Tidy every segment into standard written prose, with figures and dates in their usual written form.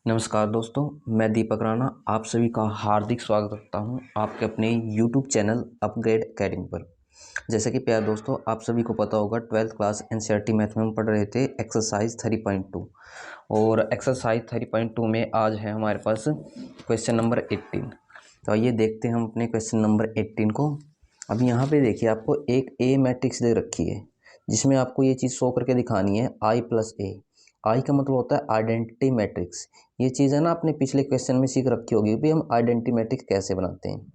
नमस्कार दोस्तों, मैं दीपक राणा आप सभी का हार्दिक स्वागत करता हूं आपके अपने YouTube चैनल अपग्रेड एकेडमी पर। जैसे कि प्यारे दोस्तों, आप सभी को पता होगा 12th क्लास एनसीईआरटी मैथ में हम पढ़ रहे थे एक्सरसाइज 3.2 और एक्सरसाइज 3.2 में आज है हमारे पास क्वेश्चन नंबर 18। तो आइए देखते हैं हम अपने क्वेश्चन नंबर 18 को। अब यहाँ पे देखिए, आपको एक ए मैट्रिक्स दे रखी है जिसमें आपको ये चीज़ शो करके दिखानी है आई प्लस ए। आई का मतलब होता है आइडेंटिटी मैट्रिक्स। ये चीज़ है ना, आपने पिछले क्वेश्चन में सीख रखी होगी भी हम आइडेंटिटी मैट्रिक्स कैसे बनाते हैं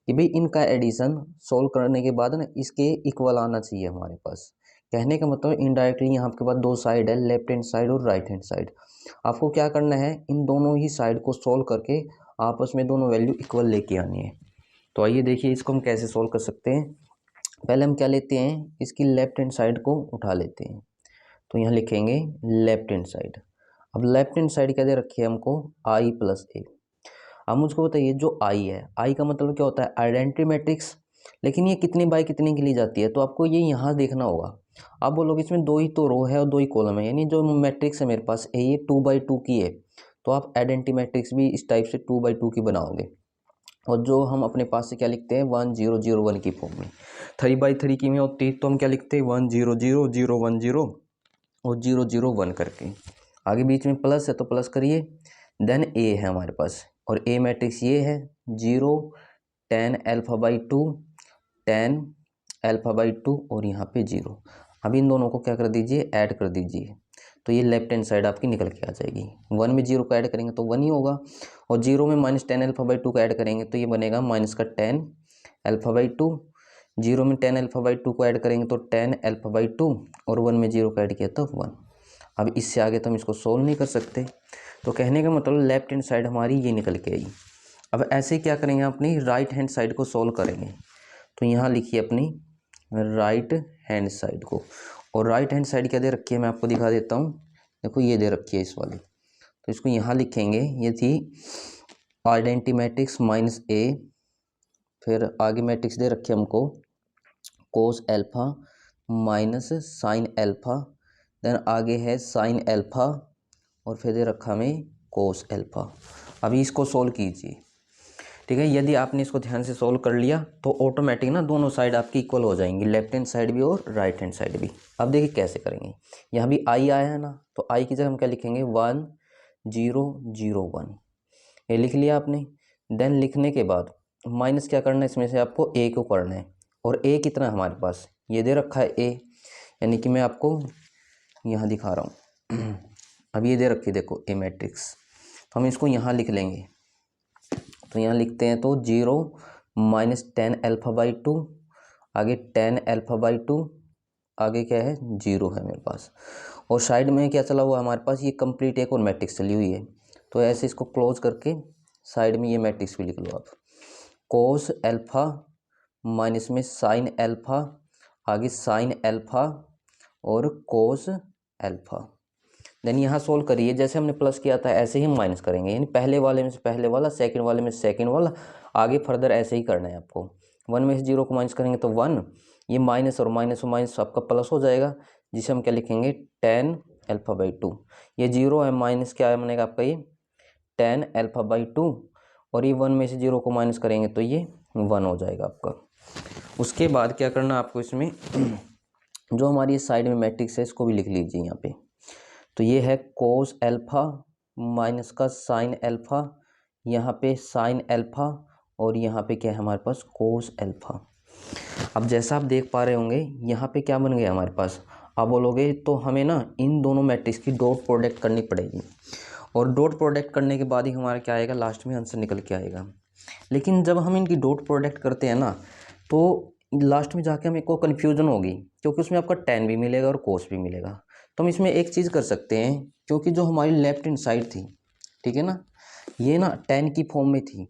कि भाई इनका एडिशन सोल्व करने के बाद ना इसके इक्वल आना चाहिए हमारे पास। कहने का मतलब इनडायरेक्टली यहाँ आपके पास दो साइड है, लेफ्ट हैंड साइड और राइट हैंड साइड। आपको क्या करना है, इन दोनों ही साइड को सोल्व करके आपस में दोनों वैल्यू इक्वल लेके आनी है। तो आइए देखिए इसको हम कैसे सोल्व कर सकते हैं। पहले हम क्या लेते हैं, इसकी लेफ्ट हैंड साइड को उठा लेते हैं। तो यहाँ लिखेंगे लेफ्ट हैंड साइड। अब लेफ्ट हैंड साइड क्या दे रखी है हमको, आई प्लस ए। अब मुझको बताइए जो आई है, आई का मतलब क्या होता है आइडेंटिटी मैट्रिक्स। लेकिन ये कितनी बाई कितनी की ली जाती है, तो आपको ये यहाँ देखना होगा। आप बोलोगे इसमें दो ही तो रो है और दो ही कॉलम है, यानी जो मैट्रिक्स है मेरे पास ये 2/2 की है। तो आप आइडेंटिटी मैट्रिक्स भी इस टाइप से 2/2 की बनाओगे। और जो हम अपने पास से क्या लिखते हैं 1001 की फॉर्म में, 3/3 की में होती तो हम क्या लिखते हैं 100010 और 001 करके। आगे बीच में प्लस है तो प्लस करिए। देन ए है हमारे पास और ए मैट्रिक्स ये है 0 10 अल्फा/2 10 अल्फा/2 और यहाँ पे 0। अब इन दोनों को क्या कर दीजिए, ऐड कर दीजिए। तो ये लेफ्ट हैंड साइड आपकी निकल के आ जाएगी। 1 में 0 को ऐड करेंगे तो 1 ही होगा और 0 में -10 अल्फा/2 को ऐड करेंगे तो ये बनेगा -10 अल्फा/2। 0 में 10 अल्फा/2 को ऐड करेंगे तो 10 अल्फा/2 और 1 में 0 को ऐड किया तो 1। अब इससे आगे तो हम इसको सोल्व नहीं कर सकते। तो कहने का मतलब लेफ्ट हैंड साइड हमारी ये निकल के आई। अब ऐसे क्या करेंगे, अपनी राइट हैंड साइड को सोल्व करेंगे। तो यहाँ लिखिए अपनी राइट हैंड साइड को। और राइट हैंड साइड क्या दे रखी है मैं आपको दिखा देता हूँ। देखो ये दे रखी है इस वाली, तो इसको यहाँ लिखेंगे। ये थी आइडेंटिटी मैट्रिक्स माइनस ए, फिर आगे मैट्रिक्स दे रखी है हमको cos alpha minus sine alpha, then आगे है साइन एल्फा और फिर दे रखा हमें कोस एल्फा। अभी इसको सोल्व कीजिए, ठीक है। यदि आपने इसको ध्यान से सोल्व कर लिया तो ऑटोमेटिक ना दोनों साइड आपकी इक्वल हो जाएंगी, लेफ्ट हैंड साइड भी और राइट हैंड साइड भी। अब देखिए कैसे करेंगे। यहाँ भी आई आया है ना, तो आई की जगह हम क्या लिखेंगे 1001, ये लिख लिया आपने। देन लिखने के बाद माइनस क्या करना है, इसमें से आपको ए को करना है। और ए कितना है हमारे पास, ये दे रखा है ए, यानी कि मैं आपको यहाँ दिखा रहा हूँ। अब ये दे रखी देखो ए मैट्रिक्स, तो हम इसको यहाँ लिख लेंगे। तो यहाँ लिखते हैं तो 0 -10 अल्फा/2, आगे 10 अल्फा/2, आगे क्या है 0 है मेरे पास। और साइड में क्या चला हुआ है हमारे पास, ये कंप्लीट एक और मैट्रिक्स चली हुई है। तो ऐसे इसको क्लोज करके साइड में ये मैट्रिक्स भी लिख लो आप। कोस एल्फा माइनस में साइन एल्फा, आगे साइन एल्फा और कोस एल्फा। देन यहाँ सोल्व करिए, जैसे हमने प्लस किया था ऐसे ही माइनस करेंगे, यानी पहले वाले में से पहले वाला, सेकंड वाले में से सेकंड वाला, आगे फर्दर ऐसे ही करना है आपको। 1 में से 0 को माइनस करेंगे तो 1, ये माइनस और माइनस आपका प्लस हो जाएगा, जिसे हम क्या लिखेंगे 10 अल्फा/2। ये 0 है, माइनस क्या है बनेगा आपका ये 10 अल्फा/2 और ये 1 में से 0 को माइनस करेंगे तो ये 1 हो जाएगा आपका। उसके बाद क्या करना आपको, इसमें जो हमारी साइड में मैट्रिक्स है इसको भी लिख लीजिए यहाँ पे। तो ये है कोस एल्फा माइनस का साइन एल्फा, यहाँ पे साइन एल्फा और यहाँ पे क्या है हमारे पास कोस एल्फा। अब जैसा आप देख पा रहे होंगे यहाँ पे क्या बन गया हमारे पास। आप बोलोगे तो हमें ना इन दोनों मैट्रिक्स की डॉट प्रोडक्ट करनी पड़ेगी, और डॉट प्रोडक्ट करने के बाद ही हमारा क्या आएगा, लास्ट में आंसर निकल के आएगा। लेकिन जब हम इनकी डॉट प्रोडक्ट करते हैं ना, तो लास्ट में जाके हमें को कन्फ्यूजन होगी, क्योंकि उसमें आपका टेन भी मिलेगा और कोस भी मिलेगा। तो हम इसमें एक चीज़ कर सकते हैं, क्योंकि जो हमारी लेफ्ट हैंड साइड थी, ठीक है ना, ये ना टेन की फॉर्म में थी,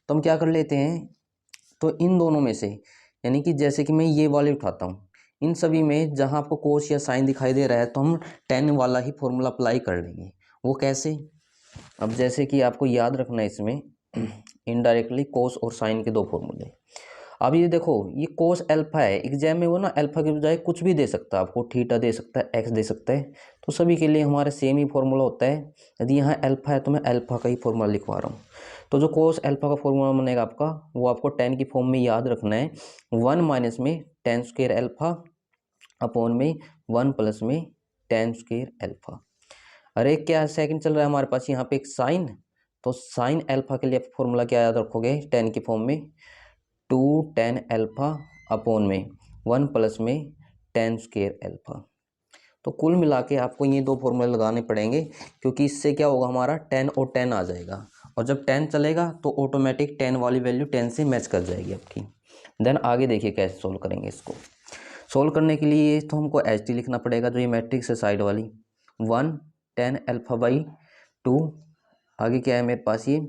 तो हम क्या कर लेते हैं, तो इन दोनों में से, यानी कि जैसे कि मैं ये वाले उठाता हूँ, इन सभी में जहाँ आपको कोस या साइन दिखाई दे रहा है तो हम टेन वाला ही फॉर्मूला अप्लाई कर लेंगे। वो कैसे, अब जैसे कि आपको याद रखना है इसमें इनडायरेक्टली कोस और साइन के दो फॉर्मूले। अब ये देखो, ये कोस अल्फा है, एग्जाम में वो ना अल्फा के बजाय कुछ भी दे सकता है आपको, थीटा दे सकता है, एक्स दे सकता है। तो सभी के लिए हमारा सेम ही फॉर्मूला होता है। यदि यहाँ अल्फा है तो मैं अल्फा का ही फॉर्मूला लिखवा रहा हूँ। तो जो कोस अल्फा का फॉर्मूला बनेगा आपका, वो आपको टेन की फॉर्म में याद रखना है। 1 माइनस में टेन स्क्वायर अल्फा अपॉन में 1 प्लस में टेन स्क्वायर अल्फा। अरे क्या सेकंड चल रहा है हमारे पास यहाँ पे एक साइन, तो साइन अल्फा के लिए फॉर्मूला क्या याद रखोगे टेन की फॉर्म में, 2 टेन अल्फा अपॉन में 1 प्लस में टेन स्क्वायर अल्फा। तो कुल मिला के आपको ये दो फॉर्मूले लगाने पड़ेंगे, क्योंकि इससे क्या होगा हमारा 10 और 10 आ जाएगा, और जब 10 चलेगा तो ऑटोमेटिक 10 वाली वैल्यू 10 से मैच कर जाएगी आपकी। देन आगे देखिए कैसे सोल्व करेंगे इसको। सोल्व करने के लिए तो हमको एच टी लिखना पड़ेगा, जो ये मैट्रिक्स है साइड वाली, 1 10 अल्फा बाई 2, आगे क्या है मेरे पास ये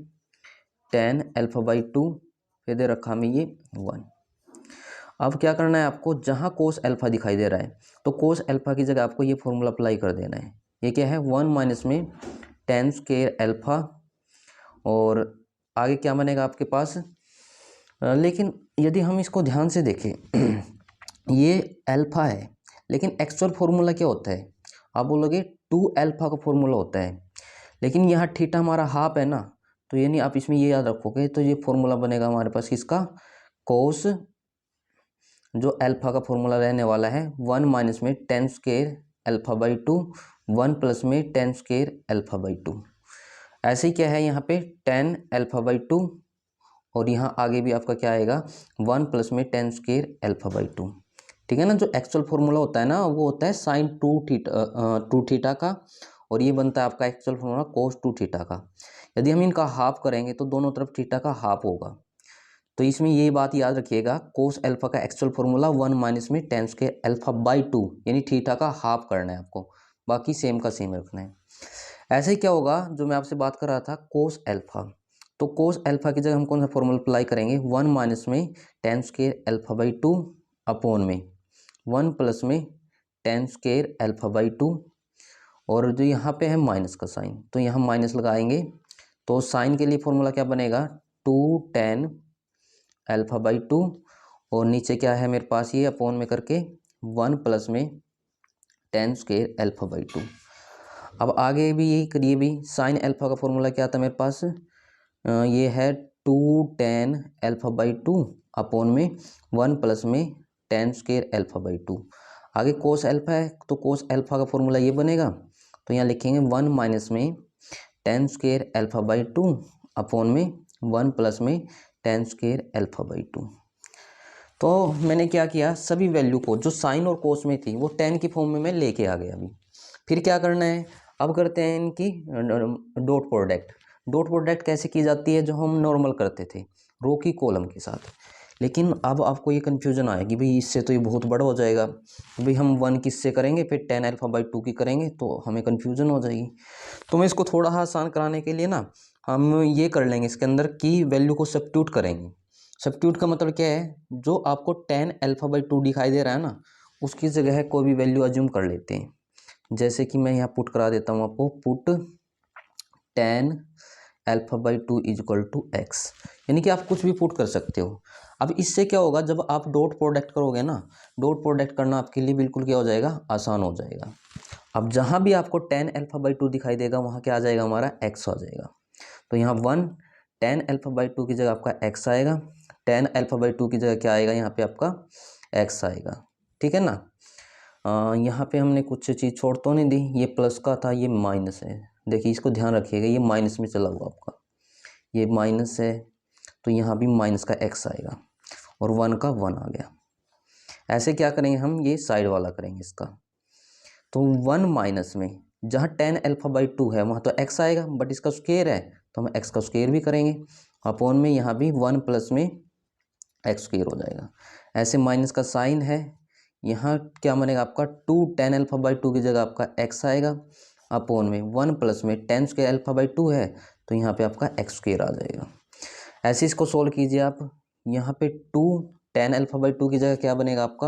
10 अल्फा बाई 2, फिर दे रखा हमें ये 1। अब क्या करना है आपको, जहाँ कोस अल्फा दिखाई दे रहा है तो कोस अल्फा की जगह आपको ये फॉर्मूला अप्लाई कर देना है। ये क्या है 1 माइनस में टेन स्क्वायर अल्फा, और आगे क्या बनेगा आपके पास, लेकिन यदि हम इसको ध्यान से देखें ये अल्फा है, लेकिन एक्चुअल फॉर्मूला क्या होता है, आप बोलोगे 2 अल्फा का फॉर्मूला होता है, लेकिन यहाँ थीटा हमारा हाफ है ना, तो यानी आप इसमें ये याद रखोगे, तो ये फॉर्मूला बनेगा हमारे पास किसका, कोस, जो अल्फा का फॉर्मूला रहने वाला है 1 माइनस में ten square alpha by 2, 1 plus में टेन स्क्वायर अल्फा बाई 2। ऐसे ही क्या है यहाँ पे 10 अल्फा बाई 2, और यहाँ आगे भी आपका क्या आएगा 1 प्लस में टेन स्क्वायर अल्फा बाई 2। ठीक है ना, जो एक्चुअल फॉर्मूला होता है ना वो होता है साइन 2 थीटा का, और ये बनता है आपका एक्चुअल फॉर्मूला कोस 2 थीटा का। यदि हम इनका हाफ करेंगे तो दोनों तरफ थीटा का हाफ होगा। तो इसमें ये बात याद रखिएगा, कोस अल्फा का एक्चुअल फॉर्मूला 1 माइनस में टेन स्क्वायर अल्फा बाई 2, यानी थीटा का हाफ करना है आपको, बाकी सेम का सेम रखना है। ऐसे ही क्या होगा, जो मैं आपसे बात कर रहा था कोस अल्फा, तो कोस अल्फा की जगह हम कौन सा फॉर्मूला अप्लाई करेंगे, 1 माइनस में ten square alpha by 2 upon में 1 प्लस में टेन स्क्वायर अल्फा बाई 2, और जो यहाँ पे है माइनस का साइन, तो यहाँ माइनस लगाएंगे, तो साइन के लिए फॉर्मूला क्या बनेगा 2 टेन अल्फा बाई 2, और नीचे क्या है मेरे पास ये अपॉन में करके 1 प्लस में टेन स्क्वायर अल्फा बाई 2। अब आगे भी यही करिए, भी साइन अल्फा का फॉर्मूला क्या था मेरे पास, ये है 2 टेन अल्फा बाई 2 अपॉन में 1 प्लस में टेन स्क्वायर अल्फा बाई 2। आगे कोस अल्फा है तो कोस अल्फा का फॉर्मूला ये बनेगा, तो यहाँ लिखेंगे 1 माइनस में ten square alpha by 2 upon में 1 प्लस में टेन स्क्वायर अल्फा बाई 2। तो मैंने क्या किया, सभी वैल्यू को जो साइन और कोस में थी वो टेन की फॉर्म में मैं लेके आ गया। अभी फिर क्या करना है, अब करते हैं इनकी डॉट प्रोडक्ट। डॉट प्रोडक्ट कैसे की जाती है, जो हम नॉर्मल करते थे रो की कॉलम के साथ। लेकिन अब आपको ये कन्फ्यूजन आएगी, भाई इससे तो ये बहुत बड़ा हो जाएगा, भाई हम 1 किससे करेंगे, फिर टेन अल्फा बाई 2 की करेंगे, तो हमें कन्फ्यूजन हो जाएगी। तो मैं इसको थोड़ा आसान कराने के लिए ना हम ये कर लेंगे, इसके अंदर की वैल्यू को सब्स्टिट्यूट करेंगे। सब्स्टिट्यूट का मतलब क्या है, जो आपको टेन अल्फा बाई 2 दिखाई दे रहा है ना, उसकी जगह कोई भी वैल्यू अज्यूम कर लेते हैं। जैसे कि मैं यहाँ पुट करा देता हूँ आपको, put tan alpha by 2 is equal to x, यानी कि आप कुछ भी पुट कर सकते हो। अब इससे क्या होगा, जब आप डॉट प्रोडक्ट करोगे ना, डॉट प्रोडक्ट करना आपके लिए बिल्कुल क्या हो जाएगा, आसान हो जाएगा। अब जहाँ भी आपको टेन अल्फा बाई 2 दिखाई देगा वहाँ क्या आ जाएगा, हमारा एक्स आ जाएगा। तो यहाँ 1 टेन अल्फा बाई 2 की जगह आपका एक्स आएगा, टेन अल्फा बाई 2 की जगह क्या आएगा, यहाँ पे आपका एक्स आएगा। ठीक है ना, यहाँ पे हमने कुछ चीज़ छोड़ तो नहीं दी, ये प्लस का था, ये माइनस है। देखिए इसको ध्यान रखिएगा, ये माइनस में चला हुआ आपका, ये माइनस है, तो यहाँ भी माइनस का एक्स आएगा, और 1 का 1 आ गया। ऐसे क्या करेंगे हम, ये साइड वाला करेंगे इसका। तो 1 माइनस में जहाँ टेन अल्फा बाई 2 है वहाँ तो एक्स आएगा, बट इसका स्क्वायर है तो हम एक्स का स्क्वायर भी करेंगे, अपॉन में यहाँ भी 1 प्लस में एक्स स्क्वायर हो जाएगा। ऐसे माइनस का साइन है, यहाँ क्या बनेगा आपका 2 टेन अल्फा बाई 2 की जगह आपका एक्स आएगा, अपॉन में 1 प्लस में टेन स्क्वायर अल्फा बाई 2 है, तो यहाँ पे आपका एक्स स्क्वायर आ जाएगा। ऐसे इसको सोल्व कीजिए आप, यहाँ पे 2 टेन अल्फा बाई 2 की जगह क्या बनेगा आपका,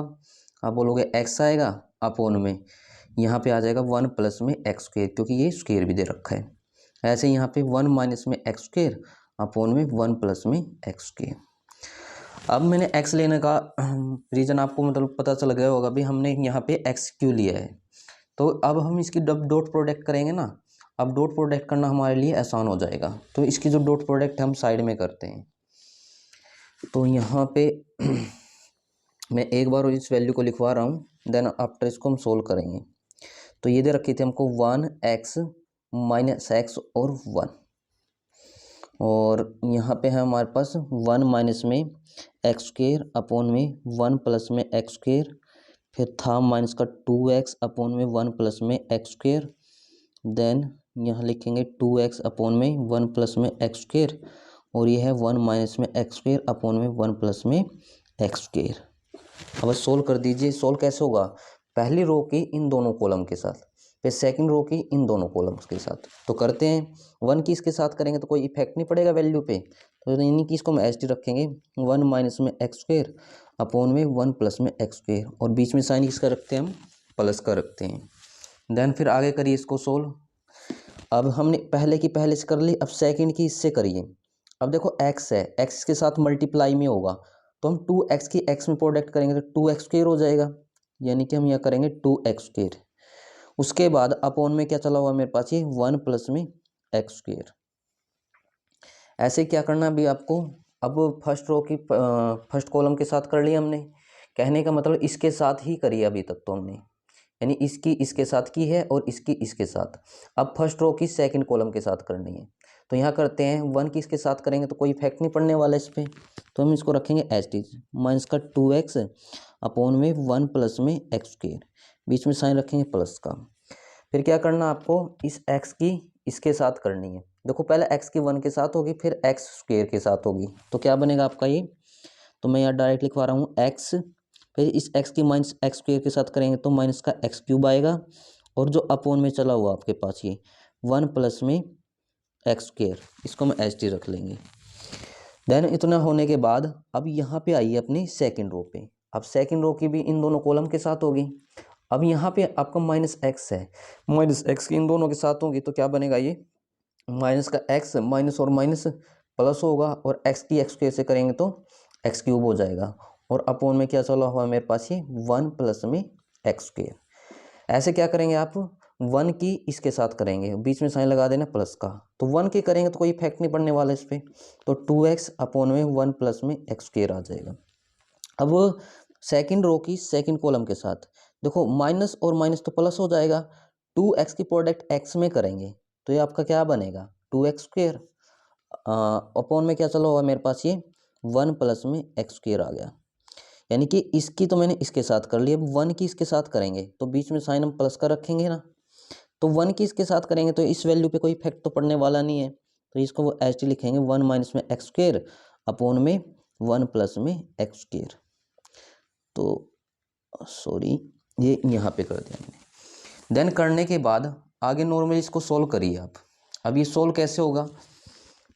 आप बोलोगे एक्स आएगा, अपॉन में यहाँ पे आ जाएगा 1 प्लस में एक्स स्क्वायर, क्योंकि ये स्क्वायर भी दे रखा है। ऐसे यहाँ पे 1 माइनस में एक्स स्क्वायर अपॉन में 1 प्लस में एक्स स्क्वायर। अब मैंने x लेने का रीज़न आपको मतलब पता चल गया होगा, भी हमने यहाँ पे x क्यों लिया है। तो अब हम इसकी डॉट प्रोडक्ट करेंगे ना, अब डॉट प्रोडक्ट करना हमारे लिए आसान हो जाएगा। तो इसकी जो डॉट प्रोडक्ट हम साइड में करते हैं। तो यहाँ पे मैं एक बार इस वैल्यू को लिखवा रहा हूँ, देन आफ्टर इसको हम सोल्व करेंगे। तो ये दे रखी थी हमको 1x माइनस एक्स और 1, और यहाँ पे है हमारे पास 1 माइनस में एक्स स्क्वेयर अपॉन में 1 प्लस में एक्स स्क्वेयर, फिर था माइनस का 2x अपॉन में 1 प्लस में एक्स स्क्वेयर, देन यहाँ लिखेंगे 2x अपॉन में 1 प्लस में एक्स स्क्वेयर, और ये है 1 माइनस में एक्स स्क्वेयर अपॉन में 1 प्लस में एक्स स्क्वेयर। अब सोल्व कर दीजिए। सोल्व कैसे होगा, पहली रो की इन दोनों कॉलम के साथ, फिर सेकंड रो की इन दोनों कॉलम्स के साथ। तो करते हैं, 1 की इसके साथ करेंगे तो कोई इफेक्ट नहीं पड़ेगा वैल्यू पे, तो इन्हीं की इसको हम एच डी रखेंगे, 1 माइनस में एक्स स्क्वेयर अपॉन में 1 प्लस में एक्स स्क्वेयर, और बीच में साइन इसका रखते हैं हम प्लस का रखते हैं। देन फिर आगे करिए इसको सोल्व। अब हमने पहले की पहले से कर ली, अब सेकंड की इससे करिए। अब देखो x है, x के साथ मल्टीप्लाई में होगा, तो हम 2x की x में प्रोडक्ट करेंगे तो 2x स्क्वेयर हो जाएगा, यानी कि हम यह करेंगे 2x स्क्वेयर। उसके बाद अपॉन में क्या चला हुआ मेरे पास, ये 1 प्लस में एक्स स्क्वेयर। ऐसे क्या करना अभी आपको, अब फर्स्ट रो की फर्स्ट कॉलम के साथ कर लिया हमने, कहने का मतलब इसके साथ ही करिए अभी तक तो हमने, यानी इसकी इसके साथ की है और इसकी इसके साथ। अब फर्स्ट रो की सेकंड कॉलम के साथ करनी है, तो यहाँ करते हैं, 1 की इसके साथ करेंगे तो कोई इफेक्ट नहीं पड़ने वाला इस पर, तो हम इसको रखेंगे एच टी माइनस का 2x अपॉन में 1 प्लस में एक्स स्क्वेयर, बीच में साइन रखेंगे प्लस का। फिर क्या करना आपको, इस x की इसके साथ करनी है। देखो पहले x की 1 के साथ होगी, फिर एक्स स्क्वेयर के साथ होगी, तो क्या बनेगा आपका ये, तो मैं यहाँ डायरेक्ट लिखवा रहा हूँ x, फिर इस x की माइनस एक्स स्क्वेयर के साथ करेंगे तो माइनस का एक्स क्यूब आएगा, और जो अपॉन में चला हुआ आपके पास ये 1 प्लस में एक्स स्क्वेयर, इसको हम एच टी रख लेंगे। देन इतना होने के बाद अब यहाँ पे आइए अपनी सेकंड रो पे। अब सेकंड रो की भी इन दोनों कॉलम के साथ होगी। अब यहाँ पे आपका माइनस एक्स है, माइनस एक्स की इन दोनों के साथ होगी, तो क्या बनेगा ये, माइनस का एक्स माइनस और माइनस प्लस होगा, और एक्स की एक्स स्क्वेयर से करेंगे तो एक्स क्यूब हो जाएगा, और अपॉन में क्या चला हुआ मेरे पास ये 1 प्लस में एक्स स्क्वेयर। ऐसे क्या करेंगे आप, 1 की इसके साथ करेंगे, बीच में साइन लगा देना प्लस का, तो 1 की करेंगे तो कोई इफेक्ट नहीं पड़ने वाला इस पर, तो 2x अपॉन में 1 प्लस में एक्स स्क्वेयर आ जाएगा। अब सेकंड रो की सेकंड कॉलम के साथ देखो, माइनस और माइनस तो प्लस हो जाएगा, 2x की प्रोडक्ट x में करेंगे तो ये आपका क्या बनेगा, 2x स्क्वेयर अपॉन में क्या चला हुआ मेरे पास ये 1 प्लस में एक्स स्क्वेयर आ गया। यानी कि इसकी तो मैंने इसके साथ कर ली, अब 1 की इसके साथ करेंगे तो बीच में साइन हम प्लस का रखेंगे ना, तो 1 की इसके साथ करेंगे तो इस वैल्यू पे कोई इफेक्ट तो पड़ने वाला नहीं है, तो इसको वो एच टी लिखेंगे 1 माइनस में एक्स स्क्वेयर अपॉन में 1 प्लस में एक्स स्क्वेयर। तो सॉरी, ये यहाँ पे कर दिया मैंने। देन करने के बाद आगे नॉर्मली इसको सोल्व करिए आप। अब ये सोल्व कैसे होगा,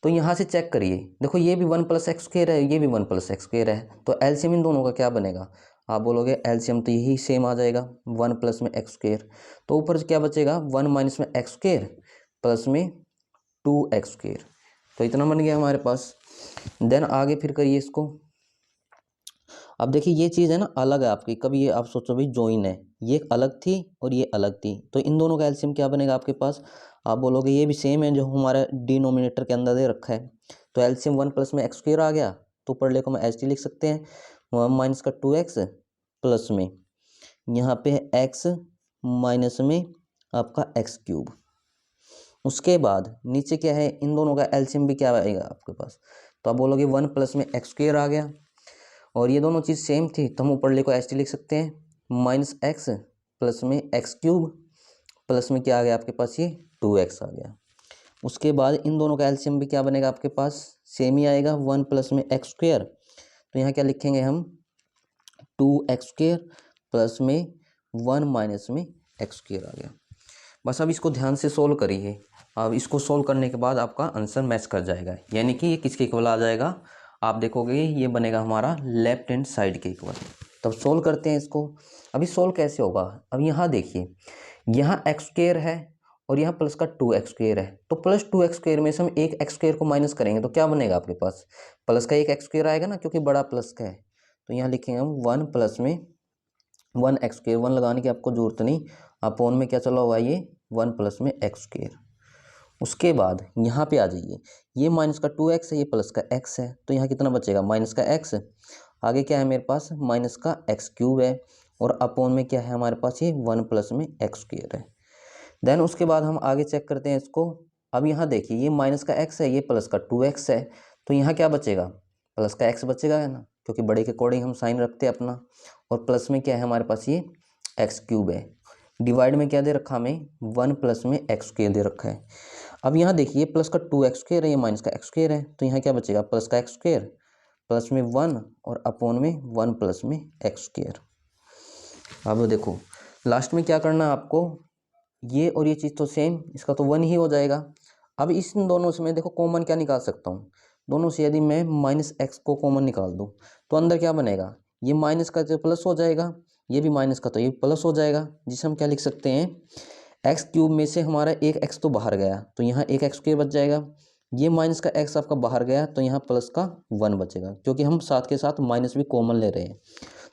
तो यहाँ से चेक करिए, देखो ये भी 1 प्लस एक्स स्क्वेयर है, ये भी 1 प्लस एक्स स्क्वेयर है, तो एलसीएम इन दोनों का क्या बनेगा, आप बोलोगे एलसीएम तो यही सेम आ जाएगा 1 प्लस में एक्स स्क्वेयर, तो ऊपर से क्या बचेगा 1 माइनस में एक्स स्क्वेयर प्लस में 2x स्क्वेयर, तो इतना बन गया हमारे पास। देन आगे फिर करिए इसको। अब देखिए ये चीज़ है ना अलग है आपकी, कभी ये आप सोचो भाई जॉइन है, ये अलग थी और ये अलग थी, तो इन दोनों का एलसीएम क्या बनेगा आपके पास, आप बोलोगे ये भी सेम है जो हमारा डिनोमिनेटर के अंदर दे रखा है, तो एलसीएम 1 प्लस में एक्स स्क्वेयर आ गया, तो ऊपर लेको हम एच टी लिख सकते हैं, 1 माइनस का 2x प्लस में यहाँ पे है x माइनस में आपका एक्स क्यूब। उसके बाद नीचे क्या है, इन दोनों का एलसीएम भी क्या आएगा आपके पास, तो आप बोलोगे 1 प्लस में एक्स स्क्वेयर आ गया, और ये दोनों चीज़ सेम थी तो हम ऊपर लेको एच टी लिख सकते हैं, माइनस एक्स प्लस में एक्स क्यूब प्लस में क्या आ गया आपके पास ये 2x आ गया। उसके बाद इन दोनों का एलसीएम भी क्या बनेगा आपके पास, सेम ही आएगा 1 प्लस में एक्स स्क्वेयर, तो यहाँ क्या लिखेंगे हम 2x स्क्वेयर प्लस में 1 माइनस में एक्स स्क्वेयर आ गया। बस अब इसको ध्यान से सोल्व करिए। अब इसको सोल्व करने के बाद आपका आंसर मैच कर जाएगा, यानी कि ये किसके इक्वल आ जाएगा, आप देखोगे ये बनेगा हमारा लेफ्ट हैंड साइड के इक्वल। तब सोल्व करते हैं इसको। अभी सोल्व कैसे होगा, अब यहाँ देखिए, यहाँ एक्स स्क्वेयर है और यहाँ प्लस का 2x² है, तो प्लस 2x² में से हम एक x² को माइनस करेंगे तो क्या बनेगा आपके पास, प्लस का एक x² आएगा ना, क्योंकि बड़ा प्लस का है। तो यहाँ लिखेंगे हम 1 प्लस में 1x², 1 लगाने की आपको जरूरत नहीं, अपॉन में क्या चला हुआ ये 1 प्लस में x²। उसके बाद यहाँ पे आ जाइए, ये माइनस का 2x है, ये प्लस का x है, तो यहाँ कितना बचेगा माइनस का x, आगे क्या है मेरे पास माइनस का x³ है, और अपॉन में क्या है हमारे पास ये 1 प्लस में x² है। देन उसके बाद हम आगे चेक करते हैं इसको। अब यहाँ देखिए ये माइनस का x है, ये प्लस का 2x है, तो यहाँ क्या बचेगा प्लस का x बचेगा है ना, क्योंकि बड़े के अकॉर्डिंग हम साइन रखते हैं अपना, और प्लस में क्या है हमारे पास ये x³ है, डिवाइड में क्या दे रखा हमें 1 प्लस में x² दे रखा है। अब यहाँ देखिए प्लस का 2x² है, ये माइनस का x² है, तो यहाँ क्या बचेगा प्लस का x² प्लस में 1 और अपॉन में 1 प्लस में x²। अब देखो लास्ट में क्या करना है आपको, ये और ये चीज़ तो सेम, इसका तो 1 ही हो जाएगा। अब इस दोनों से मैं देखो कॉमन क्या निकाल सकता हूँ, दोनों से यदि मैं माइनस x को कॉमन निकाल दूँ तो अंदर क्या बनेगा, ये माइनस का तो प्लस हो जाएगा, ये भी माइनस का तो ये प्लस हो जाएगा, जिसे हम क्या लिख सकते हैं x³ में से हमारा एक x तो बाहर गया, तो यहाँ एक x² बच जाएगा, ये माइनस का x आपका बाहर गया, तो यहाँ प्लस का 1 बचेगा, क्योंकि हम साथ के साथ माइनस भी कॉमन ले रहे हैं,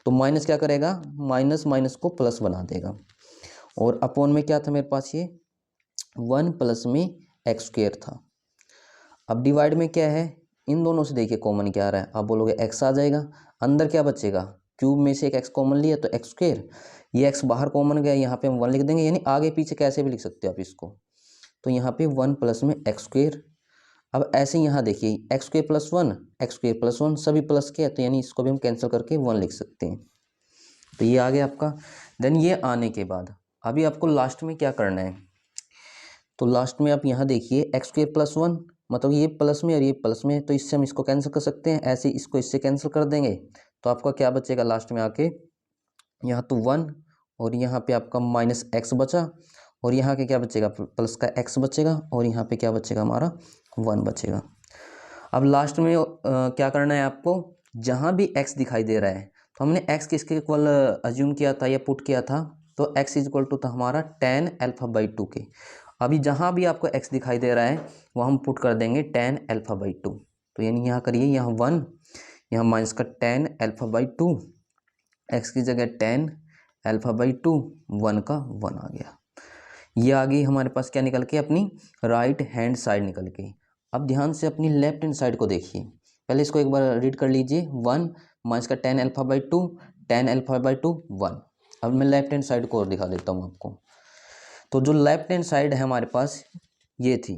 तो माइनस क्या करेगा माइनस माइनस को प्लस बना देगा, और अपॉन में क्या था मेरे पास ये 1 प्लस में x² था। अब डिवाइड में क्या है, इन दोनों से देखिए कॉमन क्या आ रहा है, आप बोलोगे x आ जाएगा, अंदर क्या बचेगा क्यूब में से एक x कॉमन लिया तो x², ये x बाहर कॉमन गया, यहाँ पे हम 1 लिख देंगे, यानी आगे पीछे कैसे भी लिख सकते हो आप इसको, तो यहाँ पे 1 प्लस में x²। अब ऐसे यहाँ देखिए x² प्लस 1 x² प्लस 1 सभी प्लस के, तो यानी इसको भी हम कैंसिल करके 1 लिख सकते हैं, तो ये आ गया आपका। देन ये आने के बाद अभी आपको लास्ट में क्या करना है, तो लास्ट में आप यहाँ देखिए x² प्लस 1, मतलब ये प्लस में और ये प्लस में, तो इससे हम इसको कैंसिल कर सकते हैं, ऐसे इसको इससे कैंसिल कर देंगे, तो आपका क्या बचेगा लास्ट में आके, यहाँ तो 1 और यहाँ पे आपका माइनस x बचा, और यहाँ के क्या बचेगा प्लस का x बचेगा, और यहाँ पे क्या बचेगा हमारा 1 बचेगा। अब लास्ट में क्या करना है आपको, जहाँ भी x दिखाई दे रहा है तो हमने x किसके इक्वल अज्यूम किया था या पुट किया था, तो x इज इक्वल टू था हमारा tan α/2 के। अभी जहाँ भी आपको x दिखाई दे रहा है वह हम पुट कर देंगे tan α/2, तो यानी यहाँ करिए यहाँ 1, यहाँ माइनस का tan α/2, x की जगह tan α/2, 1 का 1 आ गया। ये आ गई हमारे पास क्या निकल के अपनी राइट हैंड साइड निकल के। अब ध्यान से अपनी लेफ्ट हैंड साइड को देखिए, पहले इसको एक बार रीड कर लीजिए, 1 माइनस का tan α/2, tan α/2 1। अब मैं लेफ्ट हैंड साइड को और दिखा देता हूँ आपको, तो जो लेफ्ट हैंड साइड है हमारे पास ये थी,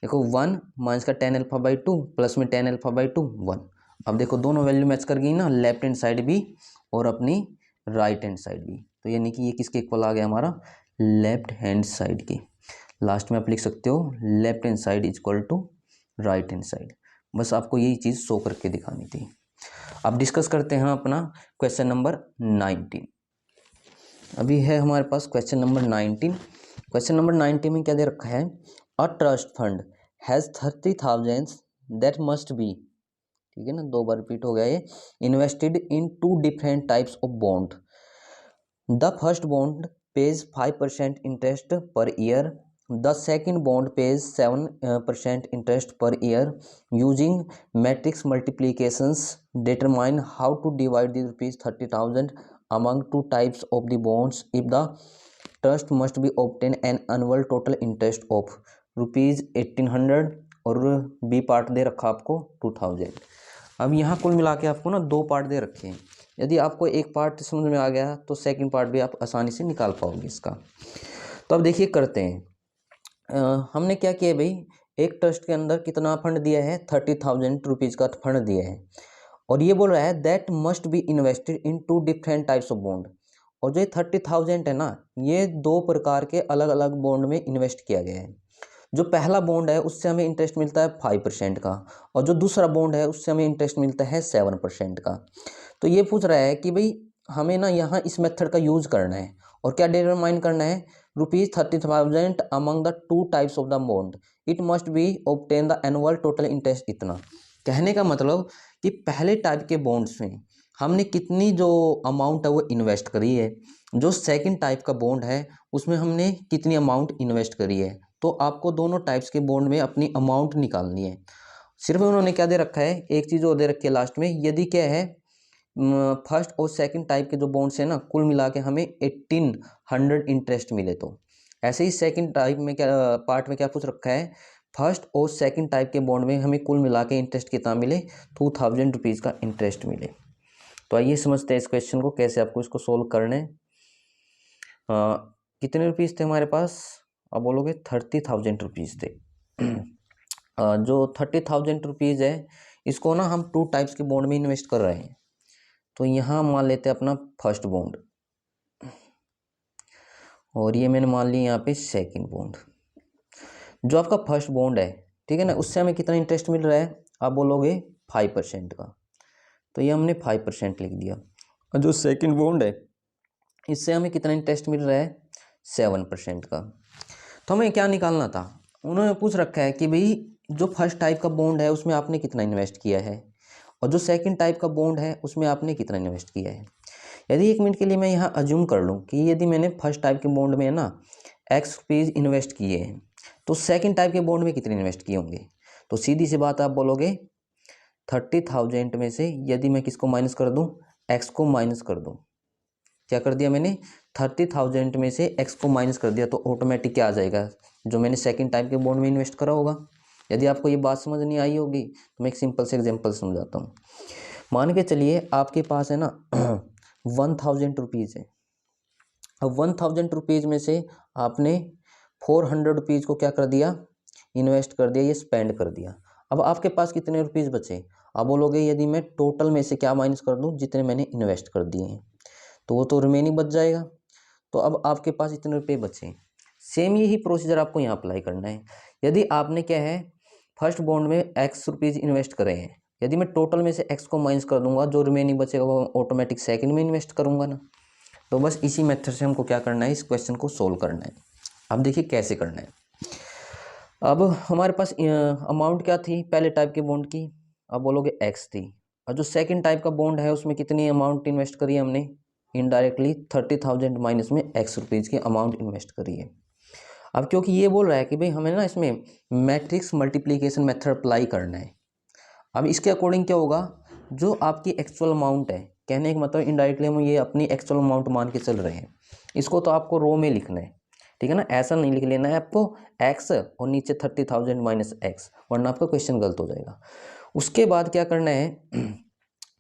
देखो 1 माइनस का tan α/2 प्लस में tan α/2 1। अब देखो दोनों वैल्यू मैच कर गई ना, लेफ्ट हैंड साइड भी और अपनी राइट हैंड साइड भी, तो यानी कि ये किसके इक्वल आ गया हमारा लेफ्ट हैंड साइड की। लास्ट में आप लिख सकते हो left hand side is equal to right hand side, बस आपको यही चीज़ शो करके दिखानी थी। अब डिस्कस करते हैं अपना क्वेश्चन नंबर 19। अभी है हमारे पास क्वेश्चन नंबर 19। क्वेश्चन नंबर 19 में क्या दे रखा है, a trust fund has 30,000 that must be, ठीक है ना, 2 बार रिपीट हो गया ये, invested in 2 different types of bond. The first bond pays 5% interest per year. The second bond pays 7% interest per year. Using matrix multiplications, determine how to divide the rupees 30,000 among 2 types of the bonds. If the trust must be obtain an annual total interest of rupees 1800 और B part दे रखा आपको 2000। अब यहाँ कुल मिला के आपको ना 2 पार्ट दे रखे हैं, यदि आपको एक पार्ट समझ में आ गया तो सेकंड पार्ट भी आप आसानी से निकाल पाओगे इसका। तो अब देखिए करते हैं, हमने क्या किया भाई, एक ट्रस्ट के अंदर कितना फंड दिया है 30,000 रुपीज़ का फंड दिया है, और ये बोल रहा है that must be invested in 2 different types of bond, और जो 30,000 है ना, ये 2 प्रकार के अलग अलग बॉन्ड में इन्वेस्ट किया गया है। जो पहला बॉन्ड है उससे हमें इंटरेस्ट मिलता है 5% का, और जो दूसरा बॉन्ड है उससे हमें इंटरेस्ट मिलता है 7% का। तो ये पूछ रहा है कि भाई हमें ना यहाँ इस मेथड का यूज करना है, और क्या डिटरमाइन करना है, ₹30,000 among the 2 types of the bond, it must be obtain the annual total interest इतना। कहने का मतलब कि पहले टाइप के बॉन्ड्स में हमने कितनी जो अमाउंट है वो इन्वेस्ट करी है। जो सेकंड टाइप का बॉन्ड है उसमें हमने कितनी अमाउंट इन्वेस्ट करी है। तो आपको दोनों टाइप्स के बॉन्ड में अपनी अमाउंट निकालनी है। सिर्फ उन्होंने क्या दे रखा है, एक चीज़ और दे रखी है लास्ट में, यदि क्या है फर्स्ट और सेकंड टाइप के जो बॉन्ड्स हैं ना, कुल मिला के हमें 1800 इंटरेस्ट मिले। तो ऐसे ही सेकंड टाइप में क्या पार्ट में क्या पूछ रखा है, फर्स्ट और सेकंड टाइप के बॉन्ड में हमें कुल मिला के इंटरेस्ट कितना मिले, 2000 रुपीज़ का इंटरेस्ट मिले। तो आइए समझते हैं इस क्वेश्चन को, कैसे आपको इसको सोल्व करना है। कितने रुपीज़ थे हमारे पास, आप बोलोगे 30,000 रुपीज़ थे। जो 30,000 रुपीज़ है इसको ना हम 2 टाइप्स के बॉन्ड में इन्वेस्ट कर रहे हैं। तो यहाँ मान लेते हैं अपना फर्स्ट बॉन्ड, और ये मैंने मान लिया यहाँ पे सेकंड बॉन्ड। जो आपका फर्स्ट बॉन्ड है, ठीक है ना, उससे हमें कितना इंटरेस्ट मिल रहा है, आप बोलोगे 5% का। तो ये हमने 5% लिख दिया। और जो सेकंड बॉन्ड है इससे हमें कितना इंटरेस्ट मिल रहा है, 7% का। तो हमें क्या निकालना था, उन्होंने पूछ रखा है कि भाई जो फर्स्ट टाइप का बॉन्ड है उसमें आपने कितना इन्वेस्ट किया है, और जो सेकंड टाइप का बॉन्ड है उसमें आपने कितना इन्वेस्ट किया है। यदि 1 मिनट के लिए मैं यहाँ अज्यूम कर लूँ कि यदि मैंने फर्स्ट टाइप के बॉन्ड में ना एक्स रुपीज़ इन्वेस्ट किए हैं, तो सेकंड टाइप के बॉन्ड में कितने इन्वेस्ट किए होंगे। तो सीधी सी बात आप बोलोगे 30,000 में से यदि मैं किसको माइनस कर दूँ, एक्स को माइनस कर दूँ। क्या कर दिया मैंने, 30,000 में से एक्स को माइनस कर दिया, तो ऑटोमेटिक क्या आ जाएगा, जो मैंने सेकंड टाइप के बॉन्ड में इन्वेस्ट करा होगा। यदि आपको ये बात समझ नहीं आई होगी तो मैं एक सिंपल से एग्जांपल समझाता हूँ। मान के चलिए आपके पास है ना 1000 रुपीज़ है। अब 1000 रुपीज़ में से आपने 400 रुपीज़ को क्या कर दिया, इन्वेस्ट कर दिया, ये स्पेंड कर दिया। अब आपके पास कितने रुपीज़ बचे, आप बोलोगे यदि मैं टोटल में से क्या माइनस कर दूँ, जितने मैंने इन्वेस्ट कर दिए हैं, तो वो तो रिमेनिंग बच जाएगा। तो अब आपके पास इतने रुपये बचे। सेम यही प्रोसीजर आपको यहाँ अप्लाई करना है। यदि आपने क्या है फर्स्ट बॉन्ड में एक्स रुपीज़ इन्वेस्ट करे हैं, यदि मैं टोटल में से एक्स को माइनस कर दूंगा, जो रिमेनिंग बचेगा वो ऑटोमेटिक सेकंड में इन्वेस्ट करूंगा ना। तो बस इसी मेथड से हमको क्या करना है, इस क्वेश्चन को सोल्व करना है। अब देखिए कैसे करना है। अब हमारे पास अमाउंट क्या थी पहले टाइप के बॉन्ड की, अब बोलोगे एक्स थी, और जो सेकंड टाइप का बॉन्ड है उसमें कितनी अमाउंट इन्वेस्ट करी हमने, इनडायरेक्टली 30,000 माइनस में एक्स रुपीज़ की अमाउंट इन्वेस्ट करी है। अब क्योंकि ये बोल रहा है कि भाई हमें ना इसमें मैट्रिक्स मल्टीप्लिकेशन मेथड अप्लाई करना है। अब इसके अकॉर्डिंग क्या होगा, जो आपकी एक्चुअल अमाउंट है, कहने का मतलब इनडायरेक्टली हम ये अपनी एक्चुअल अमाउंट मान के चल रहे हैं, इसको तो आपको रो में लिखना है, ठीक है ना, ऐसा नहीं लिख लेना है आपको एक्स और नीचे 30,000 माइनस एक्स, वरना आपका क्वेश्चन गलत हो जाएगा। उसके बाद क्या करना है,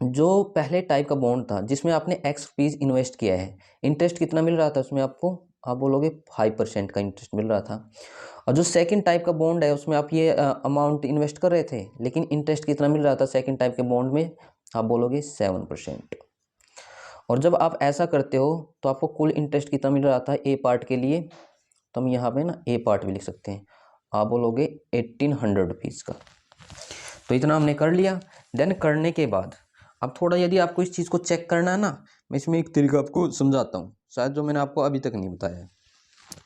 जो पहले टाइप का बॉन्ड था जिसमें आपने एक्स रुपीज़ इन्वेस्ट किया है, इंटरेस्ट कितना मिल रहा था उसमें आपको, आप बोलोगे 5% का इंटरेस्ट मिल रहा था। और जो सेकंड टाइप का बॉन्ड है उसमें आप ये अमाउंट इन्वेस्ट कर रहे थे, लेकिन इंटरेस्ट कितना मिल रहा था सेकंड टाइप के बॉन्ड में, आप बोलोगे 7%। और जब आप ऐसा करते हो तो आपको कुल इंटरेस्ट कितना मिल रहा था ए पार्ट के लिए, तो हम यहाँ पे ना ए पार्ट भी लिख सकते हैं, आप बोलोगे 1800 रुपीज़ का। तो इतना हमने कर लिया। देन करने के बाद अब थोड़ा यदि आपको इस चीज़ को चेक करना है ना, मैं इसमें एक तरीका आपको समझाता हूँ, शायद जो मैंने आपको अभी तक नहीं बताया है।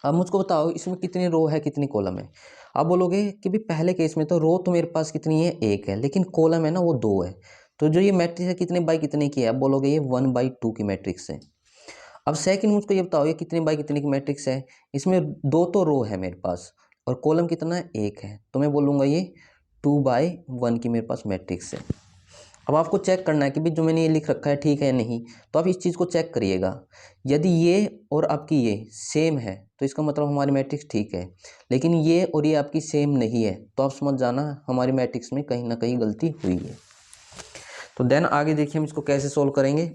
अब मुझको बताओ इसमें कितनी रो है कितनी कॉलम है। आप बोलोगे कि भाई पहले केस में तो रो तो मेरे पास कितनी है, एक है, लेकिन कॉलम है ना वो 2 है। तो जो ये मैट्रिक्स है कितने बाई कितने की है, आप बोलोगे ये 1/2 की मैट्रिक्स है। अब सेकंड मुझको ये बताओ ये कितने बाई कितने की मैट्रिक्स है, इसमें 2 तो रो है मेरे पास और कॉलम कितना है, एक है, तो मैं बोलूँगा ये 2/1 की मेरे पास मैट्रिक्स है। अब आपको चेक करना है कि भाई जो मैंने ये लिख रखा है ठीक है या नहीं, तो आप इस चीज़ को चेक करिएगा। यदि ये और आपकी ये सेम है तो इसका मतलब हमारी मैट्रिक्स ठीक है, लेकिन ये और ये आपकी सेम नहीं है तो आप समझ जाना हमारी मैट्रिक्स में कहीं ना कहीं गलती हुई है। तो देन आगे देखिए हम इसको कैसे सोल्व करेंगे।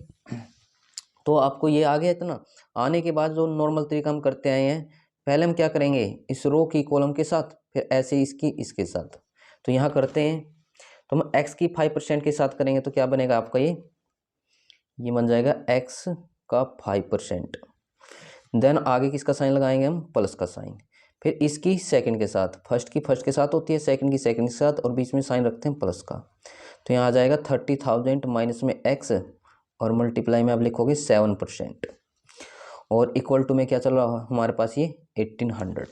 तो आपको ये आ गया इतना, आने के बाद जो नॉर्मल तरीका हम करते आए हैं, पहले हम क्या करेंगे इस रो की कॉलम के साथ, फिर ऐसे इसकी इसके साथ। तो यहाँ करते हैं, तो हम x की 5% के साथ करेंगे तो क्या बनेगा आपका ये बन जाएगा x का 5%। देन आगे किसका साइन लगाएंगे हम, प्लस का साइन। फिर इसकी सेकंड के साथ, फर्स्ट की फर्स्ट के साथ होती है, सेकंड की सेकंड के साथ, और बीच में साइन रखते हैं प्लस का। तो यहाँ आ जाएगा 30,000 माइनस में x और मल्टीप्लाई में आप लिखोगे 7%, और इक्वल टू में क्या चल रहा है हमारे पास ये 1800।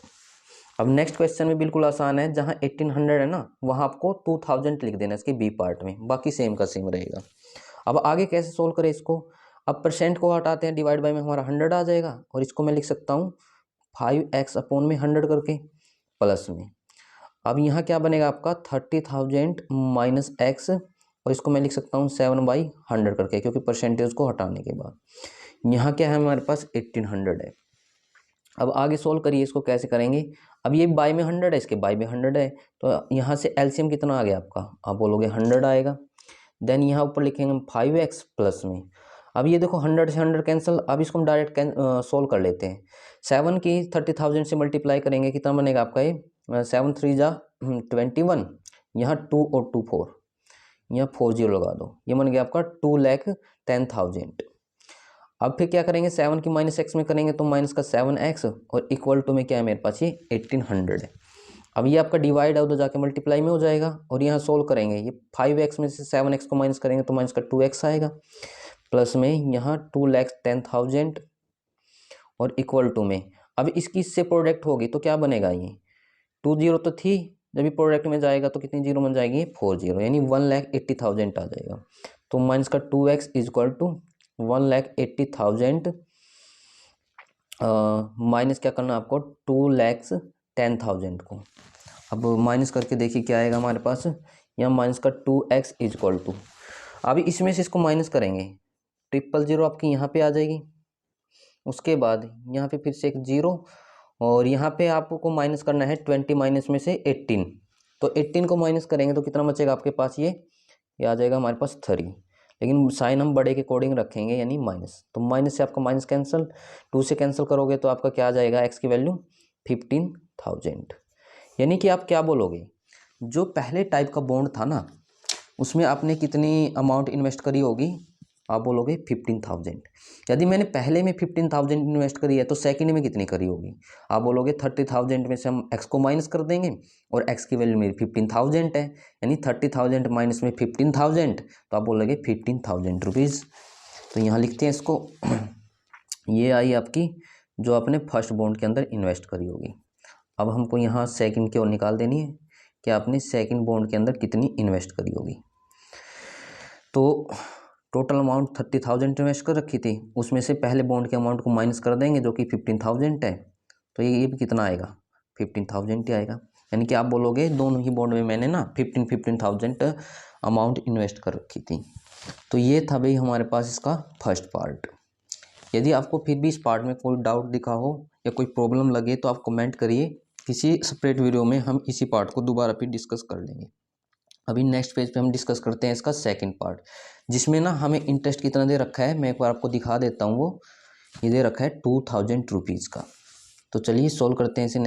अब नेक्स्ट क्वेश्चन में बिल्कुल आसान है, जहाँ 1800 है ना वहाँ आपको 2000 लिख देना इसके बी पार्ट में, बाकी सेम का सेम रहेगा। अब आगे कैसे सोल्व करें इसको, अब परसेंट को हटाते हैं, डिवाइड बाय में हमारा 100 आ जाएगा और इसको मैं लिख सकता हूँ 5x अपॉन में 100 करके प्लस में। अब यहाँ क्या बनेगा आपका 30,000 माइनस एक्स और इसको मैं लिख सकता हूँ 7/100 करके, क्योंकि परसेंटेज को हटाने के बाद यहाँ क्या है हमारे पास 1800 है। अब आगे सोल्व करिए, इसको कैसे करेंगे, अब ये बाय में 100 है, इसके बाय में 100 है, तो यहाँ से एलसीएम कितना आ गया आपका, आप बोलोगे 100 आएगा। देन यहाँ ऊपर लिखेंगे हम 5x प्लस में। अब ये देखो 100 से 100 कैंसिल, अब इसको हम डायरेक्ट सोल्व कर लेते हैं। 7 की 30,000 से मल्टीप्लाई करेंगे, कितना बनेगा आपका ये 7 3 जा 21, यहाँ 2 और 2 4, यहाँ 4 0 लगा दो, ये बन गया आपका 2,10,000। अब फिर क्या करेंगे, 7 की माइनस एक्स में करेंगे तो माइनस का 7x और इक्वल टू में क्या है मेरे पास ये 1800 है। अब ये आपका डिवाइड है, उधर जाके मल्टीप्लाई में हो जाएगा और यहाँ सोल्व करेंगे, ये 5x में से 7x को माइनस करेंगे तो माइनस का 2x आएगा, प्लस में यहाँ 2,10,000 और इक्वल टू में, अब इसकी इससे प्रोडक्ट होगी तो क्या बनेगा, ये 2 0 तो थी, जब ये प्रोडक्ट में जाएगा तो कितनी जीरो बन जाएगी 4 0, यानी 1,80,000 आ जाएगा। तो माइनस का 2x is equal to 1,80,000 minus क्या करना आपको 2,10,000 को। अब माइनस करके देखिए क्या आएगा हमारे पास, यहाँ माइनस का 2x इज इक्वल टू, अभी इसमें से इसको माइनस करेंगे 000 आपकी यहाँ पे आ जाएगी, उसके बाद यहाँ पे फिर से एक 0 और यहाँ पे आपको माइनस करना है 20 माइनस में से 18, तो 18 को माइनस करेंगे तो कितना बचेगा आपके पास, ये आ जाएगा हमारे पास 3, लेकिन साइन हम बड़े के अकॉर्डिंग रखेंगे यानी माइनस, तो माइनस से आपका माइनस कैंसिल, 2 से कैंसिल करोगे तो आपका क्या आ जाएगा, एक्स की वैल्यू 15,000। यानी कि आप क्या बोलोगे, जो पहले टाइप का बॉन्ड था ना उसमें आपने कितनी अमाउंट इन्वेस्ट करी होगी, आप बोलोगे 15,000। यदि मैंने पहले में 15,000 इन्वेस्ट करी है तो सेकंड में कितनी करी होगी, आप बोलोगे 30,000 में से हम x को माइनस कर देंगे और x की वैल्यू मेरी 15,000 है, यानी 30,000 माइनस में 15,000 तो आप बोलोगे 15,000 रुपीज़। तो यहाँ लिखते हैं इसको ये आई आपकी जो आपने फर्स्ट बॉन्ड के अंदर इन्वेस्ट करी होगी। अब हमको यहाँ सेकंड की ओर निकाल देनी है कि आपने सेकंड बॉन्ड के अंदर कितनी इन्वेस्ट करी होगी। तो टोटल अमाउंट 30,000 इन्वेस्ट कर रखी थी, उसमें से पहले बॉन्ड के अमाउंट को माइनस कर देंगे जो कि 15,000 है, तो ये भी कितना आएगा 15,000 ही आएगा। यानी कि आप बोलोगे दोनों ही बॉन्ड में मैंने ना 15,000 अमाउंट इन्वेस्ट कर रखी थी। तो ये था भाई हमारे पास इसका फर्स्ट पार्ट। यदि आपको फिर भी इस पार्ट में कोई डाउट दिखा हो या कोई प्रॉब्लम लगे तो आप कमेंट करिए, किसी सेपरेट वीडियो में हम इसी पार्ट को दोबारा फिर डिस्कस कर लेंगे। अभी नेक्स्ट पेज पे हम डिस्कस करते हैं इसका सेकंड पार्ट, जिसमें ना हमें इंटरेस्ट कितना दे रखा है, मैं एक बार आपको दिखा देता हूँ। वो ये दे रखा है 2,000 रुपीज़ का। तो चलिए सोल्व करते हैं इसे।